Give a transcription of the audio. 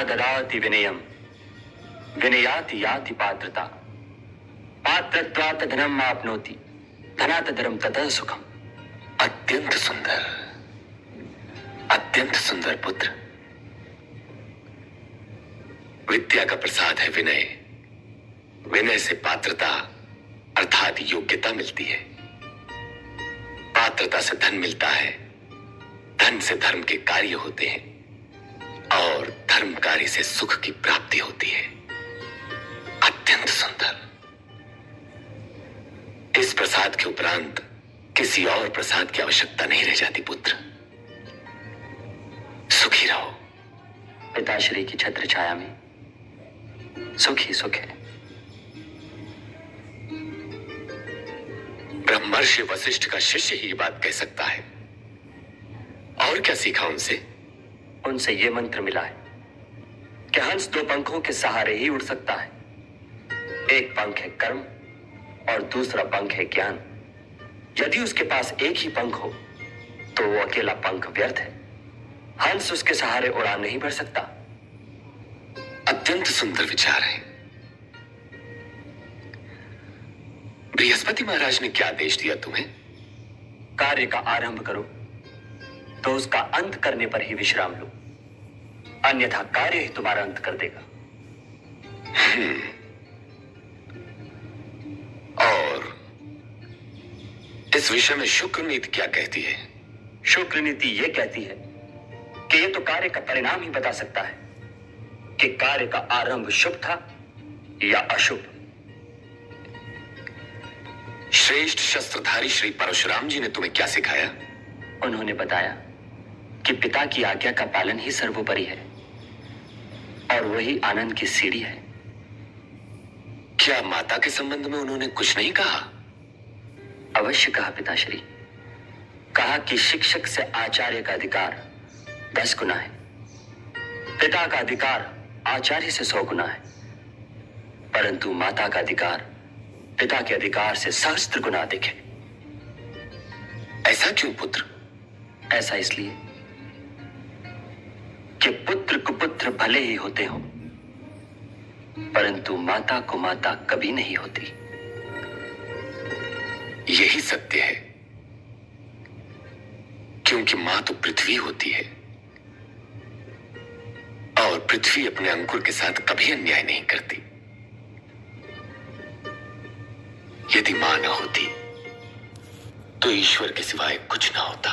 ददाति विनयम विनयाति याति पात्रता पात्रत्वात् धनम आपनोति धनात् धर्म ततः सुखम। अत्यंत सुंदर पुत्र। विद्या का प्रसाद है विनय। विनय से पात्रता अर्थात योग्यता मिलती है। पात्रता से धन मिलता है। धन से धर्म के कार्य होते हैं और धर्म कार्य से सुख की प्राप्ति होती है। अत्यंत सुंदर। इस प्रसाद के उपरांत किसी और प्रसाद की आवश्यकता नहीं रह जाती पुत्र। सुखी रहो। पिताश्री की छत्र छाया में सुख ही सुख है। ब्रह्मर्षि वशिष्ठ का शिष्य ही ये बात कह सकता है। और क्या सीखा उनसे? उनसे ये मंत्र मिला है कि हंस दो पंखों के सहारे ही उड़ सकता है। एक पंख है कर्म और दूसरा पंख है ज्ञान। यदि उसके पास एक ही पंख हो तो वो अकेला पंख व्यर्थ है। हंस उसके सहारे उड़ान नहीं भर सकता। अत्यंत सुंदर विचार है। बृहस्पति महाराज ने क्या आदेश दिया तुम्हें? कार्य का आरंभ करो तो उसका अंत करने पर ही विश्राम लो, अन्यथा कार्य ही तुम्हारा अंत कर देगा। और इस विषय में शुक्र नीति क्या कहती है? शुक्र नीति यह कहती है कि यह तो कार्य का परिणाम ही बता सकता है कि कार्य का आरंभ शुभ था या अशुभ। श्रेष्ठ शस्त्रधारी श्री परशुराम जी ने तुम्हें क्या सिखाया? उन्होंने बताया कि पिता की आज्ञा का पालन ही सर्वोपरि है और वही आनंद की सीढ़ी है। क्या माता के संबंध में उन्होंने कुछ नहीं कहा? अवश्य कहा पिताश्री। कहा कि शिक्षक से आचार्य का अधिकार 10 गुना है, पिता का अधिकार आचार्य से 100 गुना है, परंतु माता का अधिकार पिता के अधिकार से सहस्त्र गुना अधिक है। ऐसा क्यों पुत्र? ऐसा इसलिए कि पुत्र कुपुत्र भले ही होते हो, परंतु माता को माता कभी नहीं होती। यही सत्य है, क्योंकि मां तो पृथ्वी होती है और पृथ्वी अपने अंकुर के साथ कभी अन्याय नहीं करती। यदि मां न होती तो ईश्वर के सिवाय कुछ न होता।